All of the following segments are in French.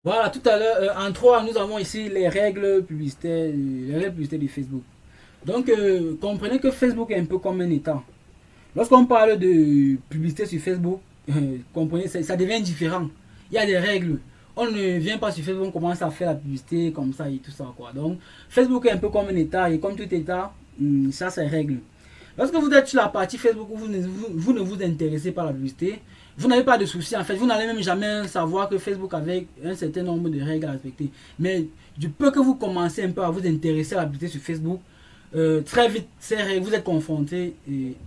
Voilà, tout à l'heure, en 3, nous avons ici les règles publicitaires, les règles publicitaires de Facebook. Donc, comprenez que Facebook est un peu comme un État. Lorsqu'on parle de publicité sur Facebook, comprenez, ça devient différent. Il y a des règles. On ne vient pas sur Facebook, on commence à faire la publicité comme ça et tout ça, quoi. Donc, Facebook est un peu comme un État et comme tout État, ça, c'est règle. Lorsque vous êtes sur la partie Facebook où vous ne vous intéressez pas à la publicité, vous n'avez pas de soucis en fait. Vous n'allez même jamais savoir que Facebook avait un certain nombre de règles à respecter. Mais du peu que vous commencez un peu à vous intéresser à la publicité sur Facebook, très vite, vous êtes confronté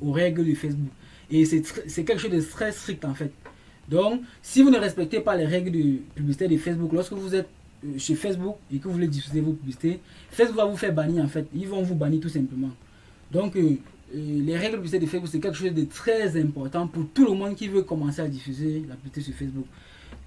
aux règles de Facebook. Et c'est quelque chose de très strict en fait. Donc, si vous ne respectez pas les règles de publicité de Facebook, lorsque vous êtes chez Facebook et que vous voulez diffuser vos publicités, Facebook va vous faire bannir en fait. Ils vont vous bannir tout simplement. Donc, les règles de publicité de Facebook, c'est quelque chose de très important pour tout le monde qui veut commencer à diffuser la publicité sur Facebook.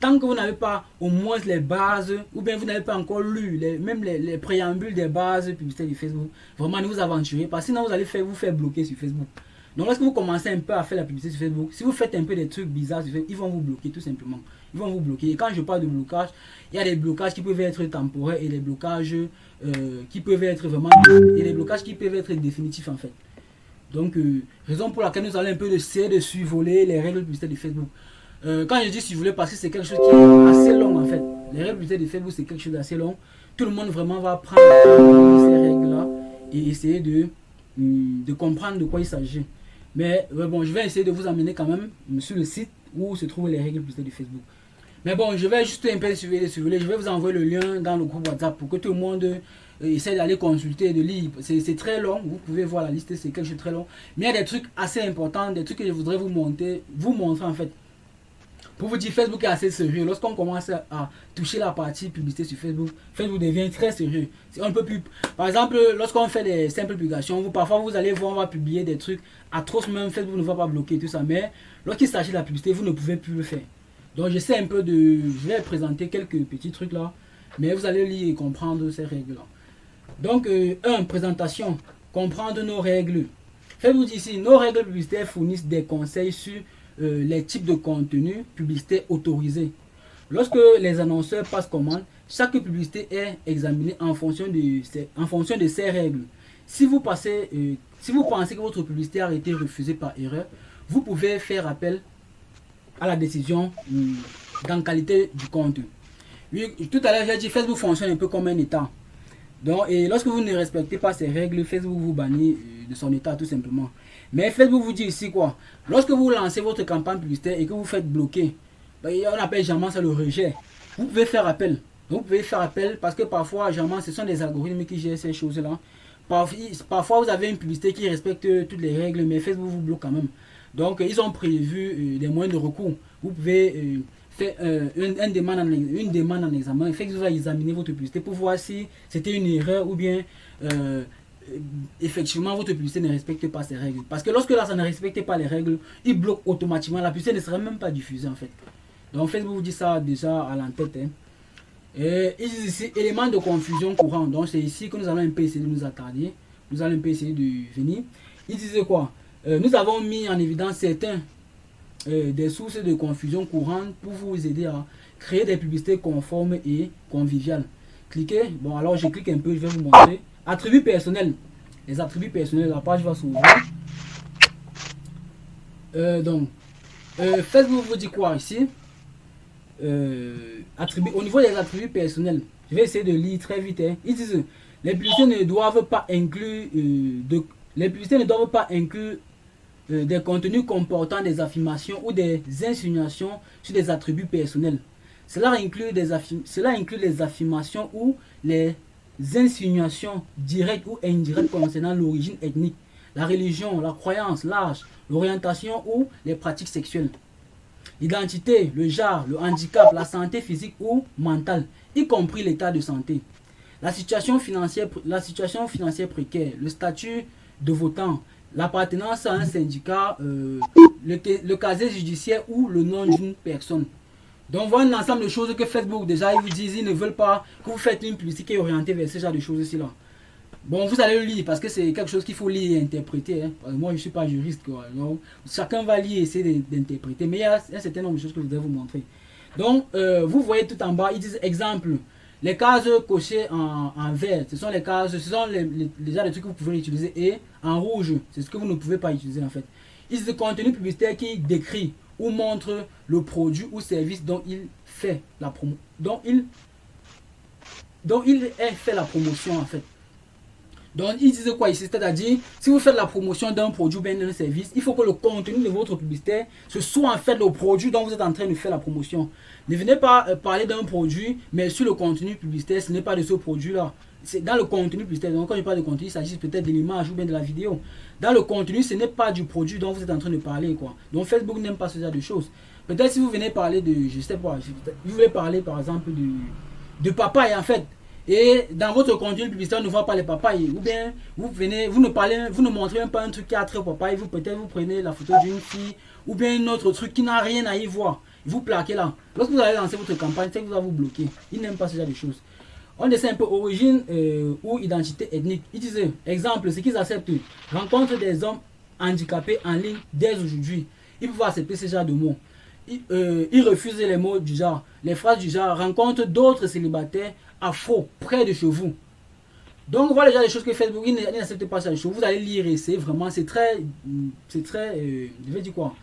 Tant que vous n'avez pas au moins les bases, ou bien vous n'avez pas encore lu même les préambules des bases de publicité de Facebook, vraiment ne vous aventurez pas, sinon vous allez vous faire bloquer sur Facebook. Donc lorsque vous commencez un peu à faire la publicité sur Facebook, si vous faites un peu des trucs bizarres sur Facebook, ils vont vous bloquer tout simplement. Ils vont vous bloquer. Et quand je parle de blocage, il y a des blocages qui peuvent être temporaires et des blocages qui peuvent être vraiment... et des blocages qui peuvent être définitifs en fait. Donc, raison pour laquelle nous allons un peu essayer de survoler les règles de publicité de Facebook. Quand je dis survoler, parce que c'est quelque chose qui est assez long en fait. Les règles de publicité de Facebook, c'est quelque chose d'assez long. Tout le monde vraiment va prendre ces règles-là et essayer de comprendre de quoi il s'agit. Mais bon, je vais essayer de vous amener quand même sur le site où se trouvent les règles de publicité de Facebook. Mais bon, je vais juste un peu surveiller. Je vais vous envoyer le lien dans le groupe WhatsApp pour que tout le monde essaie d'aller consulter, de lire. C'est très long, vous pouvez voir la liste, c'est quelque chose de très long. Mais il y a des trucs assez importants, des trucs que je voudrais vous montrer en fait. Pour vous dire, Facebook est assez sérieux. Lorsqu'on commence à toucher la partie publicité sur Facebook, Facebook devient très sérieux. C'est un peu plus... Par exemple, lorsqu'on fait des simples publications, parfois vous allez voir, on va publier des trucs atroces, même Facebook ne va pas bloquer tout ça. Mais lorsqu'il s'agit de la publicité, vous ne pouvez plus le faire. Donc j'essaie un peu de... Je vais présenter quelques petits trucs là, mais vous allez lire et comprendre ces règles là. Donc, 1. Présentation. Comprendre nos règles. Facebook dit ici, nos règles publicitaires fournissent des conseils sur les types de contenus publicitaires autorisés. Lorsque les annonceurs passent commande, chaque publicité est examinée en fonction de ces règles. Si vous pensez que votre publicité a été refusée par erreur, vous pouvez faire appel à la décision dans qualité du compte. Oui, tout à l'heure, j'ai dit Facebook fonctionne un peu comme un État. Donc, et lorsque vous ne respectez pas ces règles, Facebook vous bannit de son état tout simplement. Mais Facebook vous dit ici quoi? Lorsque vous lancez votre campagne publicitaire et que vous faites bloquer, on appelle généralement ça le rejet. Vous pouvez faire appel. Donc, vous pouvez faire appel parce que parfois, généralement, ce sont des algorithmes qui gèrent ces choses-là. Parfois, vous avez une publicité qui respecte toutes les règles, mais Facebook vous bloque quand même. Donc, ils ont prévu des moyens de recours. Vous pouvez faire une demande en examen. Facebook va examiner votre publicité pour voir si c'était une erreur ou bien effectivement votre publicité ne respecte pas ces règles. Parce que lorsque là, ça ne respecte pas les règles, il bloque automatiquement. La publicité ne sera même pas diffusée en fait. Donc, Facebook vous dit ça déjà à l'entête. Hein. Et ici, éléments de confusion courant. Donc, c'est ici que nous allons un peu essayer de nous attarder. Nous allons un peu essayer de venir. Il disait quoi? Nous avons mis en évidence certains des sources de confusion courantes pour vous aider à créer des publicités conformes et conviviales. Cliquez. Bon, alors je clique un peu, je vais vous montrer. Attributs personnels. Les attributs personnels, la page va s'ouvrir. Donc, Facebook vous dit quoi ici? Au niveau des attributs personnels, je vais essayer de lire très vite. Hein. Ils disent les publicités ne doivent pas inclure les publicités ne doivent pas inclure des contenus comportant des affirmations ou des insinuations sur des attributs personnels. Cela inclut les affirmations ou les insinuations directes ou indirectes concernant l'origine ethnique, la religion, la croyance, l'âge, l'orientation ou les pratiques sexuelles. L'identité, le genre, le handicap, la santé physique ou mentale, y compris l'état de santé. La situation financière précaire, le statut de votant, l'appartenance à un syndicat, le casier judiciaire ou le nom d'une personne. Donc voilà un ensemble de choses que Facebook déjà ils vous disent, ils ne veulent pas que vous faites une publicité orientée vers ce genre de choses ici là. Bon, vous allez le lire parce que c'est quelque chose qu'il faut lire et interpréter. Hein. Moi, je ne suis pas juriste. Quoi. Donc, chacun va lire et essayer d'interpréter. Mais il y a un certain nombre de choses que je voudrais vous montrer. Donc, vous voyez tout en bas, ils disent exemple. Les cases cochées en vert, ce sont les cases, ce sont les genres de trucs que vous pouvez utiliser. Et en rouge, c'est ce que vous ne pouvez pas utiliser en fait. Ils disent contenu publicitaire qui décrit ou montre le produit ou service dont il fait la promo, dont il est fait la promotion en fait. Donc, ils disent quoi ici? C'est-à-dire, si vous faites la promotion d'un produit ou bien d'un service, il faut que le contenu de votre publicité, ce soit en fait le produit dont vous êtes en train de faire la promotion. Ne venez pas parler d'un produit, mais sur le contenu publicitaire, ce n'est pas de ce produit-là. C'est dans le contenu publicitaire. Donc, quand je parle de contenu, il s'agit peut-être de l'image ou bien de la vidéo. Dans le contenu, ce n'est pas du produit dont vous êtes en train de parler, quoi. Donc, Facebook n'aime pas ce genre de choses. Peut-être si vous venez parler de, je sais pas, vous voulez parler par exemple de papaye en fait. Et dans votre contenu publicitaire, on ne voit pas les papayes. Ou bien, vous venez, vous ne montrez même pas un truc qui a trait au papaye. Peut-être vous prenez la photo d'une fille ou bien un autre truc qui n'a rien à y voir. Vous plaquez là. Lorsque vous allez lancer votre campagne, c'est que vous allez vous bloquer. Ils n'aiment pas ce genre de choses. On essaie un peu origine ou identité ethnique. Ils disent, exemple, ce qu'ils acceptent. Rencontre des hommes handicapés en ligne dès aujourd'hui. Ils peuvent accepter ce genre de mots. Ils refusent les mots du genre, les phrases du genre, rencontre d'autres célibataires afro près de chez vous. Donc voilà déjà les choses que Facebook, ils n'acceptent pas ça. Vous allez lire et c'est vraiment, c'est très, je vais dire quoi,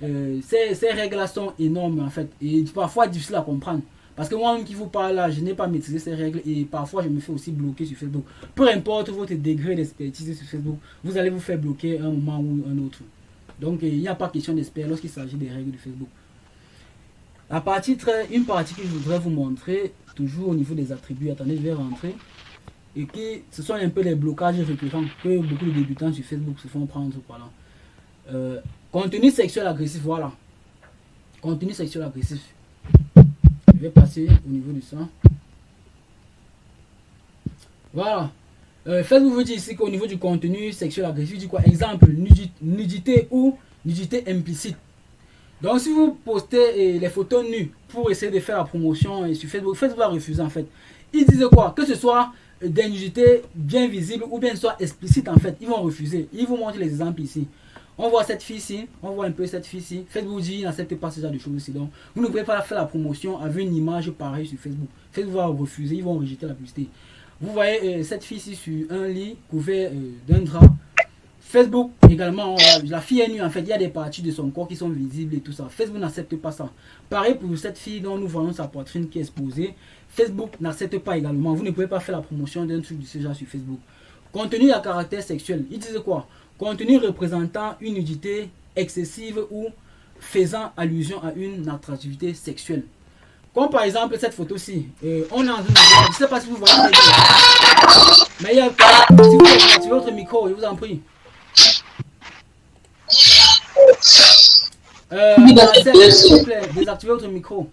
ces règles-là sont énormes en fait et parfois difficiles à comprendre. Parce que moi-même qui vous parle là, je n'ai pas maîtrisé ces règles et parfois je me fais aussi bloquer sur Facebook. Peu importe votre degré d'expertise sur Facebook, vous allez vous faire bloquer un moment ou un autre. Donc il n'y a pas question d'expert lorsqu'il s'agit des règles de Facebook. Une partie que je voudrais vous montrer, toujours au niveau des attributs, attendez, je vais rentrer. Et que ce sont un peu les blocages récurrents que beaucoup de débutants sur Facebook se font prendre par là. Contenu sexuel agressif, voilà. Contenu sexuel agressif. Je vais passer au niveau de ça. Voilà. Facebook vous dit ici qu'au niveau du contenu sexuel agressif, il dit quoi? Exemple, nudité ou nudité implicite. Donc si vous postez les photos nues pour essayer de faire la promotion sur Facebook, Facebook va refuser en fait. Ils disent quoi? Que ce soit des nudités bien visibles ou bien soit explicite en fait, ils vont refuser. Ils vous montrent les exemples ici. On voit cette fille-ci, on voit un peu cette fille-ci. Facebook dit, n'accepte pas ce genre de choses ici. Donc vous ne pouvez pas faire la promotion avec une image pareille sur Facebook. Facebook va refuser, ils vont rejeter la publicité. Vous voyez cette fille-ci sur un lit couvert d'un drap. Facebook également, la fille est nue en fait, il y a des parties de son corps qui sont visibles et tout ça. Facebook n'accepte pas ça. Pareil pour cette fille dont nous voyons sa poitrine qui est exposée. Facebook n'accepte pas également. Vous ne pouvez pas faire la promotion d'un truc de ce genre sur Facebook. Contenu à caractère sexuel, ils disent quoi? Contenu représentant une nudité excessive ou faisant allusion à une attractivité sexuelle. Comme par exemple cette photo-ci. On est en train de voir, je ne sais pas si vous voyez. Mais il y a, si vous activez votre micro, je vous en prie. S'il vous plaît, désactivez votre micro.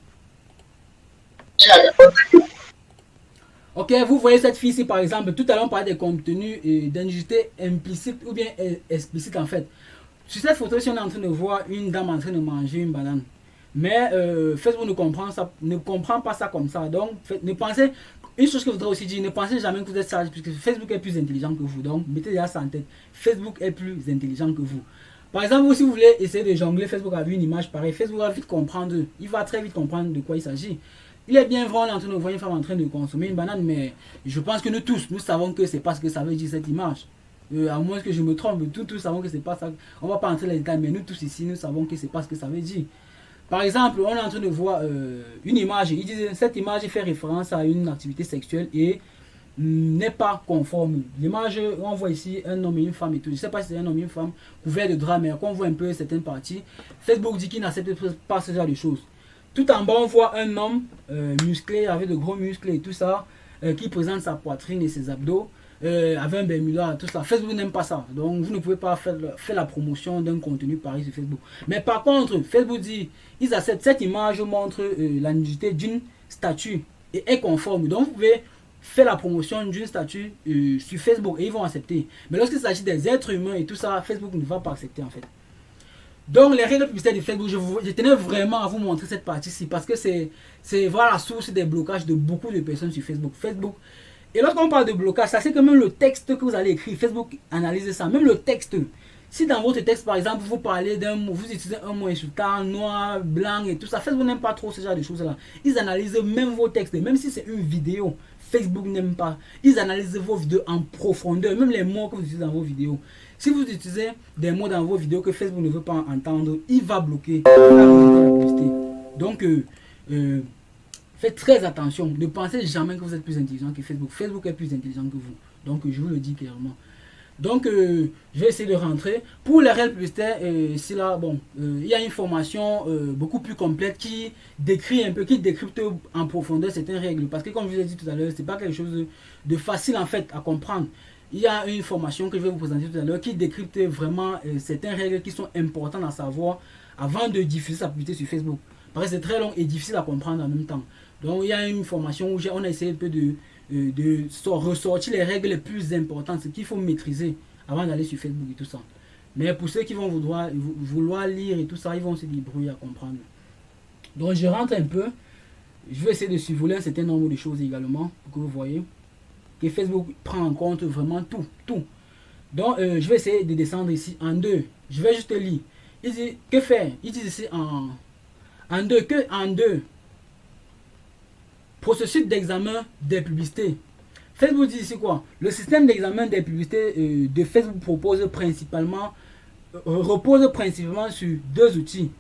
Ok, vous voyez cette fille ici par exemple. Tout à l'heure on parlait des contenus d'injusté implicite ou bien explicite en fait. Sur cette photo ici on est en train de voir une dame en train de manger une banane. Mais Facebook ne comprend pas ça comme ça. Donc ne pensez, une chose que je voudrais aussi dire, ne pensez jamais que vous êtes sage puisque Facebook est plus intelligent que vous. Donc mettez déjà ça en tête. Facebook est plus intelligent que vous. Par exemple, vous, si vous voulez essayer de jongler Facebook avec une image pareille, Facebook va vite comprendre. Il va très vite comprendre de quoi il s'agit. Il est bien vrai, on est en train de voir une femme en train de consommer une banane, mais je pense que nous tous, nous savons que c'est pas ce que ça veut dire cette image. À moins que je me trompe, tous savons que c'est pas ça. On va pas entrer dans les détails, mais nous tous ici, nous savons que c'est pas ce que ça veut dire. Par exemple, on est en train de voir une image. Il dit cette image fait référence à une activité sexuelle et n'est pas conforme. L'image, on voit ici un homme et une femme et tout. Je ne sais pas si c'est un homme et une femme couverts de drap, mais quand on voit un peu certaines parties, Facebook dit qu'il n'accepte pas ce genre de choses. Tout en bas, on voit un homme musclé, avec de gros muscles et tout ça, qui présente sa poitrine et ses abdos, avec un bermuda, tout ça. Facebook n'aime pas ça. Donc, vous ne pouvez pas faire la promotion d'un contenu pareil sur Facebook. Mais par contre, Facebook dit, ils acceptent cette image, montre la nudité d'une statue et est conforme. Donc, vous pouvez faire la promotion d'une statue sur Facebook et ils vont accepter. Mais lorsqu'il s'agit des êtres humains et tout ça, Facebook ne va pas accepter en fait. Donc les règles publicitaires de Facebook, je tenais vraiment à vous montrer cette partie-ci parce que c'est voilà la source des blocages de beaucoup de personnes sur Facebook. Et lorsqu'on parle de blocage, ça c'est que même le texte que vous allez écrire, Facebook analyse ça. Même le texte, Si dans votre texte, par exemple, vous parlez d'un mot, vous utilisez un mot insultant, noir, blanc et tout ça, Facebook n'aime pas trop ce genre de choses-là. Ils analysent même vos textes, même si c'est une vidéo, Facebook n'aime pas. Ils analysent vos vidéos en profondeur, même les mots que vous utilisez dans vos vidéos. Si vous utilisez des mots dans vos vidéos que Facebook ne veut pas entendre, il va bloquer, il va rejeter la publicité. Donc, faites très attention. Ne pensez jamais que vous êtes plus intelligent que Facebook. Facebook est plus intelligent que vous. Donc, je vous le dis clairement. Donc, je vais essayer de rentrer. Pour les règles publicitaires, ici là, bon, il y a une formation beaucoup plus complète qui décrit un peu, qui décrypte en profondeur certaines règles. Parce que comme je vous ai dit tout à l'heure, c'est pas quelque chose de facile en fait à comprendre. Il y a une formation que je vais vous présenter tout à l'heure qui décrypte vraiment certaines règles qui sont importantes à savoir avant de diffuser sa publicité sur Facebook. Parce que c'est très long et difficile à comprendre en même temps. Donc, il y a une formation où on a essayé un peu de ressortir les règles les plus importantes, ce qu'il faut maîtriser avant d'aller sur Facebook et tout ça. Mais pour ceux qui vont vouloir lire et tout ça, ils vont se débrouiller à comprendre. Donc je rentre un peu. Je vais essayer de survoler un certain nombre de choses également pour que vous voyez que Facebook prend en compte vraiment tout. Donc je vais essayer de descendre ici en deux. Je vais juste lire. Il dit que faire. Il dit ici en deux. Processus d'examen des publicités. Facebook dit ici quoi? Le système d'examen des publicités de Facebook repose principalement sur deux outils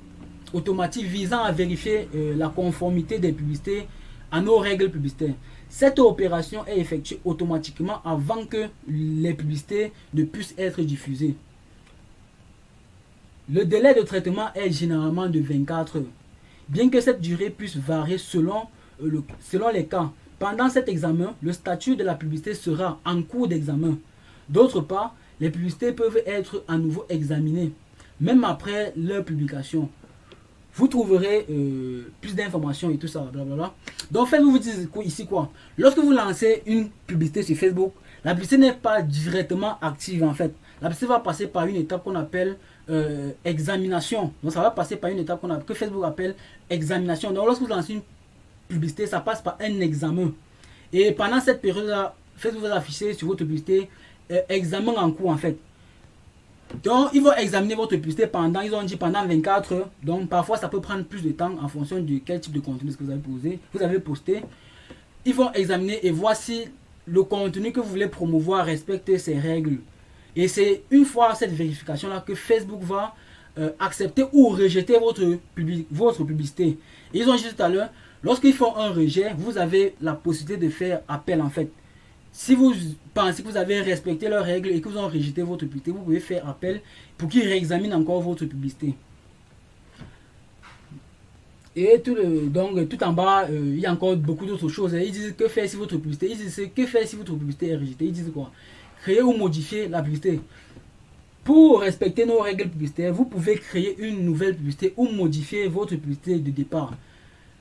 automatiques visant à vérifier la conformité des publicités à nos règles publicitaires. Cette opération est effectuée automatiquement avant que les publicités ne puissent être diffusées. Le délai de traitement est généralement de 24 heures. Bien que cette durée puisse varier selon les cas. Pendant cet examen, le statut de la publicité sera en cours d'examen. D'autre part, les publicités peuvent être à nouveau examinées, même après leur publication. Vous trouverez plus d'informations et tout ça, blablabla. Donc, Facebook vous dit ici quoi? Lorsque vous lancez une publicité sur Facebook, la publicité n'est pas directement active en fait. La publicité va passer par une étape qu'on appelle examination. Donc, ça va passer par une étape que Facebook appelle examination. Donc, lorsque vous lancez une publicité, ça passe par un examen. Et pendant cette période-là, Facebook va afficher sur votre publicité examen en cours en fait. Donc, ils vont examiner votre publicité pendant 24 heures. Donc, parfois, ça peut prendre plus de temps en fonction de quel type de contenu que vous avez posté. Ils vont examiner et voir si le contenu que vous voulez promouvoir respecte ces règles. Et c'est une fois cette vérification-là que Facebook va accepter ou rejeter votre publicité. Et ils ont dit tout à l'heure, lorsqu'ils font un rejet, vous avez la possibilité de faire appel en fait. Si vous pensez que vous avez respecté leurs règles et que vous ont rejeté votre publicité, vous pouvez faire appel pour qu'ils réexaminent encore votre publicité. Et tout en bas, il y a encore beaucoup d'autres choses. Ils disent que faire si votre publicité, est rejetée. Ils disent quoi? Créer ou modifier la publicité. Pour respecter nos règles publicitaires, vous pouvez créer une nouvelle publicité ou modifier votre publicité de départ.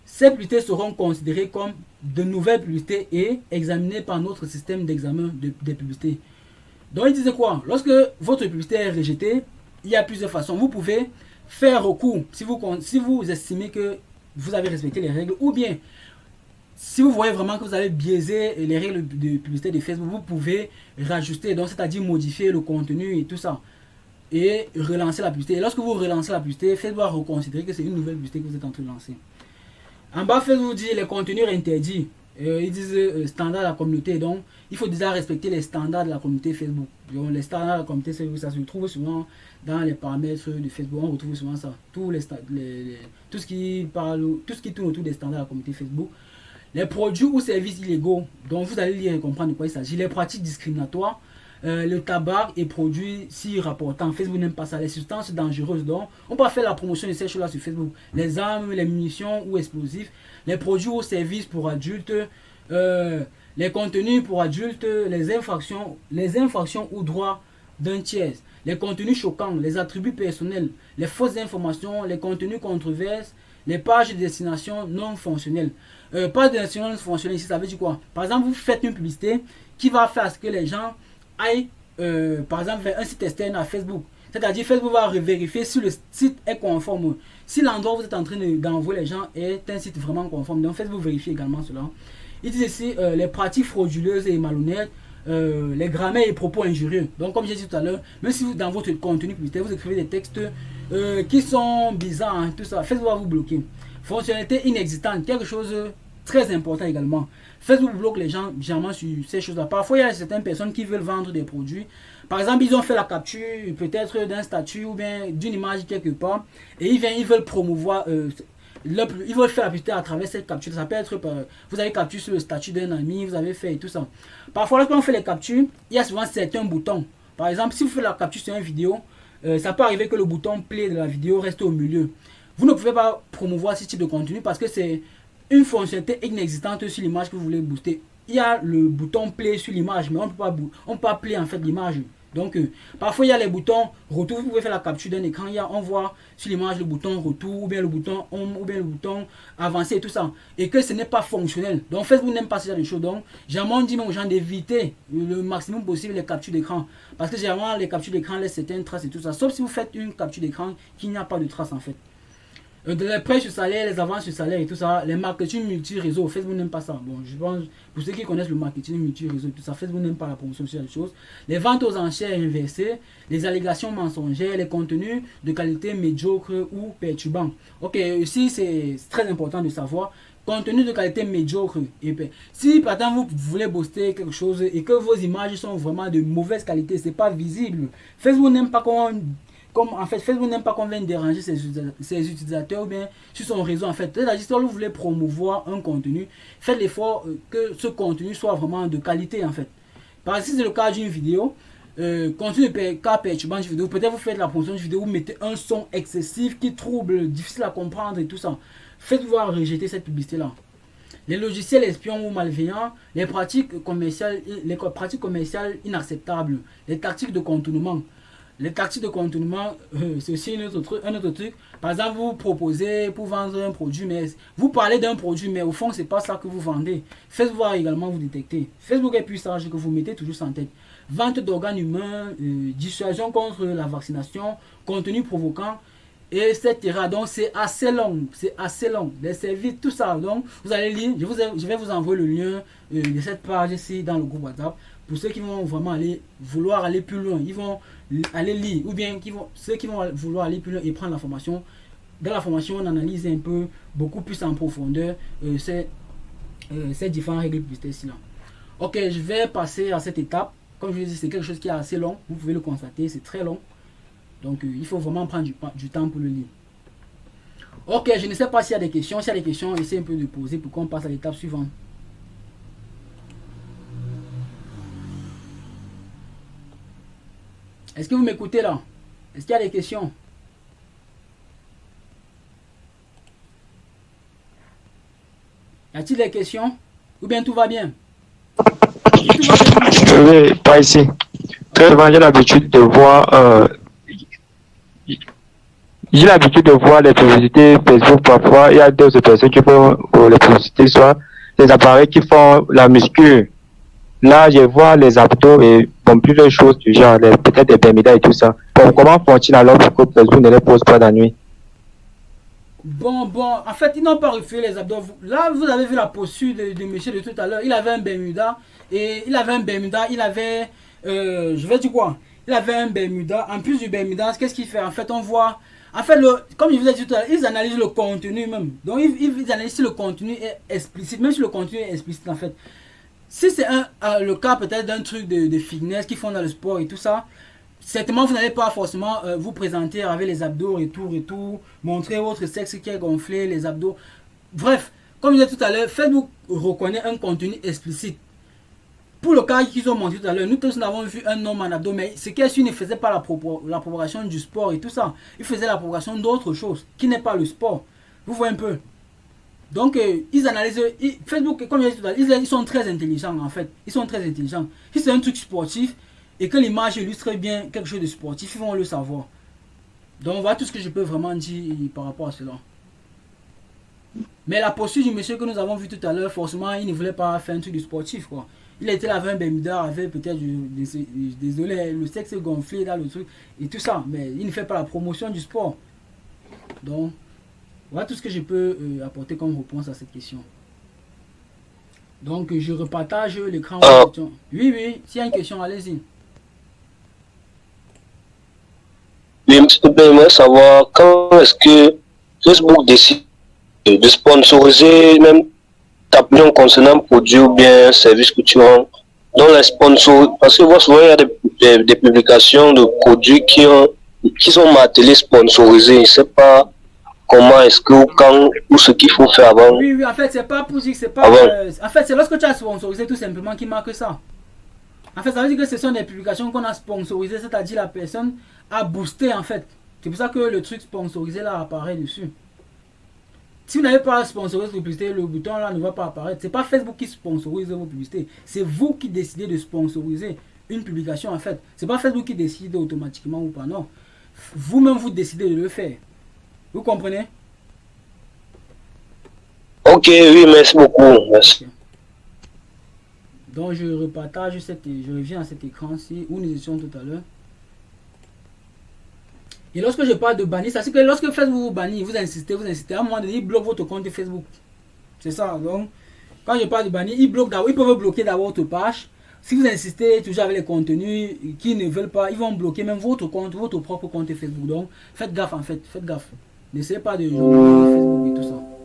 Ces publicités seront considérées comme de nouvelles publicités et examinées par notre système d'examen des publicités. Donc, il disait quoi? Lorsque votre publicité est rejetée, il y a plusieurs façons. Vous pouvez faire recours si vous estimez que vous avez respecté les règles, ou bien si vous voyez vraiment que vous avez biaisé les règles de publicité de Facebook, vous pouvez rajuster, donc c'est-à-dire modifier le contenu et tout ça, et relancer la publicité. Et lorsque vous relancez la publicité, Facebook va reconsidérer que c'est une nouvelle publicité que vous êtes en train de lancer. En bas, Facebook dit les contenus interdits. Ils disent standard de la communauté. Donc, il faut déjà respecter les standards de la communauté Facebook. Donc, les standards de la communauté Facebook, ça se trouve souvent dans les paramètres de Facebook. On retrouve souvent ça. Tout ce qui tourne autour des standards de la communauté Facebook. Les produits ou services illégaux. Donc, vous allez lire et comprendre de quoi il s'agit. Les pratiques discriminatoires. Le tabac et produits si rapportant. Facebook n'aime pas ça. Les substances dangereuses. Donc, on peut faire la promotion de ces choses-là sur Facebook. Les armes, les munitions ou explosifs. Les produits ou services pour adultes. Les contenus pour adultes. Les infractions ou droits d'un tiers. Les contenus choquants. Les attributs personnels. Les fausses informations. Les contenus controverses. Les pages de destination non fonctionnelles. Pages de destination non fonctionnelles, ici, ça veut dire quoi? Par exemple, vous faites une publicité qui va faire ce que les gens aille par exemple vers un site externe à Facebook. C'est-à-dire Facebook va vérifier si le site est conforme. Si l'endroit où vous êtes en train d'envoyer les gens est un site vraiment conforme. Donc Facebook vérifie également cela. Il dit ici les pratiques frauduleuses et malhonnêtes, les grammaires et propos injurieux. Donc comme j'ai dit tout à l'heure, même si vous, dans votre contenu publicitaire, vous écrivez des textes qui sont bizarres, hein, tout ça, Facebook va vous bloquer. Fonctionnalité inexistante, quelque chose très important également. Facebook bloque les gens généralement sur ces choses-là. Parfois, il y a certaines personnes qui veulent vendre des produits. Par exemple, ils ont fait la capture peut-être d'un statut ou bien d'une image quelque part et ils veulent promouvoir, ils veulent faire la publicité à travers cette capture. Ça peut être, vous avez capturé sur le statut d'un ami, vous avez fait et tout ça. Parfois, lorsqu'on fait les captures, il y a souvent certains boutons. Par exemple, si vous faites la capture sur une vidéo, ça peut arriver que le bouton play de la vidéo reste au milieu. Vous ne pouvez pas promouvoir ce type de contenu parce que c'est une fonctionnalité inexistante sur l'image que vous voulez booster. Il y a le bouton play sur l'image, mais on ne peut pas play en fait l'image. Donc, parfois il y a les boutons retour. Vous pouvez faire la capture d'un écran. On voit sur l'image le bouton retour, ou bien le bouton home, ou bien le bouton avancer et tout ça. Et que ce n'est pas fonctionnel. Donc, Facebook n'aime pas ce genre de choses. Donc, généralement, on dit aux gens d'éviter le maximum possible les captures d'écran. Parce que généralement, les captures d'écran laissent certaines traces et tout ça. Sauf si vous faites une capture d'écran qui n'y a pas de traces en fait. De les prêts sur salaire, les avances sur salaire et tout ça, les marketing multi-réseau, Facebook n'aime pas ça. Bon, je pense, pour ceux qui connaissent le marketing multi-réseau et tout ça, Facebook n'aime pas la promotion sur les choses. Les ventes aux enchères inversées, les allégations mensongères, les contenus de qualité médiocre ou perturbant. Ok, ici c'est très important de savoir. Contenu de qualité médiocre. Si par exemple vous voulez booster quelque chose et que vos images sont vraiment de mauvaise qualité, c'est pas visible. Facebook n'aime pas comme en fait Facebook n'aime pas qu'on vienne déranger ses utilisateurs ou bien sur son réseau en fait. C'est-à-dire si vous voulez promouvoir un contenu, faites l'effort que ce contenu soit vraiment de qualité en fait. Par exemple si c'est le cas d'une vidéo, contenu de cas perturbant d'une vidéo, peut-être vous faites la promotion d'une vidéo, vous mettez un son excessif qui trouble, difficile à comprendre et tout ça. Faites-vous rejeter cette publicité là. Les logiciels espions ou malveillants, les pratiques commerciales inacceptables, les tactiques de contournement. Les tactiques de contournement, c'est aussi un autre truc. Par exemple, vous proposez pour vendre un produit, mais vous parlez d'un produit, mais au fond, c'est pas ça que vous vendez. Faites voir également vous détecter. Facebook est plus sage que vous mettez toujours en tête. Vente d'organes humains, dissuasion contre la vaccination, contenu provoquant, etc. Donc, c'est assez long. C'est assez long. Les services, tout ça. Donc, vous allez lire. Je vais vous envoyer le lien de cette page ici dans le groupe WhatsApp. Pour ceux qui vont vraiment vouloir aller plus loin, ils vont aller lire, ou bien ceux qui vont vouloir aller plus loin et prendre la formation. Dans la formation, on analyse un peu, beaucoup plus en profondeur, ces différentes règles publicitaires. Ok, je vais passer à cette étape. Comme je vous dis, c'est quelque chose qui est assez long, vous pouvez le constater, c'est très long. Donc, il faut vraiment prendre du temps pour le lire. Ok, je ne sais pas s'il y a des questions. S'il y a des questions, essayez un peu de poser pour qu'on passe à l'étape suivante. Est-ce que vous m'écoutez là? Est-ce qu'il y a des questions? Y a-t-il des questions? Ou bien tout va bien? Oui, pas ici. Très souvent, j'ai l'habitude de voir les publicités Facebook parfois. Il y a d'autres personnes qui font les publicités, soit les appareils qui font la muscu. Là, je vois les abdos et bon, plusieurs choses du genre, peut-être des Bermudas et tout ça. Bon, comment font-ils alors pour que Facebook ne les pose pas d'ennui? Bon, en fait, ils n'ont pas refait les abdos. Là, vous avez vu la posture de monsieur de tout à l'heure. Il avait un Bermuda et il avait, je vais dire quoi? Il avait un Bermuda. En plus du Bermuda, qu'est-ce qu'il fait? En fait, on voit, en fait, comme je vous ai dit tout à l'heure, ils analysent le contenu même. Donc, ils analysent si le contenu est explicite, même si le contenu est explicite en fait. Si c'est le cas peut-être d'un truc de fitness qu'ils font dans le sport et tout ça, certainement vous n'allez pas forcément vous présenter avec les abdos retour, montrer votre sexe qui est gonflé, les abdos. Bref, comme je disais tout à l'heure, Facebook reconnaît un contenu explicite. Pour le cas qu'ils ont montré tout à l'heure, nous tous avons vu un homme en abdos, mais ce qu'il ne faisait pas la propagation du sport et tout ça. Il faisait la propagation d'autres choses qui n'est pas le sport. Vous voyez un peu? Donc, ils analysent, Facebook, comme je disais tout à l'heure, ils sont très intelligents en fait. Ils sont très intelligents. Si c'est un truc sportif et que l'image illustre bien quelque chose de sportif, ils vont le savoir. Donc, voilà tout ce que je peux vraiment dire par rapport à cela. Mais la posture du monsieur que nous avons vu tout à l'heure, forcément, il ne voulait pas faire un truc de sportif, quoi. Il était là avec un Bermuda, avec peut-être, désolé, le sexe gonflé, là, le truc, et tout ça. Mais il ne fait pas la promotion du sport. Donc, voilà tout ce que je peux apporter comme réponse à cette question. Donc, je repartage l'écran. Ah, Oui, oui, s'il y a une question, allez-y. oui, s'il te plaît, j'aimerais savoir quand est-ce que Facebook décide de sponsoriser même ta opinion concernant un produit ou bien un service que tu as dans les sponsors. Parce que moi, souvent, il y a des publications de produits qui sont martelés sponsorisés. Je ne sais pas comment est-ce que ou quand ou ce qu'il faut faire avant. Oui, oui, en fait, c'est pas pour dire que c'est pas. Avant. En fait, c'est lorsque tu as sponsorisé tout simplement qui marque ça. En fait, ça veut dire que ce sont des publications qu'on a sponsorisées, c'est-à-dire la personne a boosté en fait. C'est pour ça que le truc sponsorisé là apparaît dessus. Si vous n'avez pas sponsorisé vos publicités, le bouton là ne va pas apparaître. C'est pas Facebook qui sponsorise vos publicités. C'est vous qui décidez de sponsoriser une publication en fait. C'est pas Facebook qui décide automatiquement ou pas, non. Vous-même vous décidez de le faire. Vous comprenez? Ok, oui, merci beaucoup. Merci. Okay. Donc je repartage je reviens à cet écran-ci où nous étions tout à l'heure. Et lorsque je parle de bannir, ça c'est que lorsque Facebook vous bannit, vous insistez, à un moment donné, il bloque votre compte Facebook. C'est ça. Donc, quand je parle de bannir, ils peuvent bloquer d'abord votre page. Si vous insistez toujours avec les contenus qu'ils ne veulent pas, ils vont bloquer même votre compte, votre propre compte Facebook. Donc, faites gaffe en fait, faites gaffe. N'essayez pas de jouer Facebook et tout ça.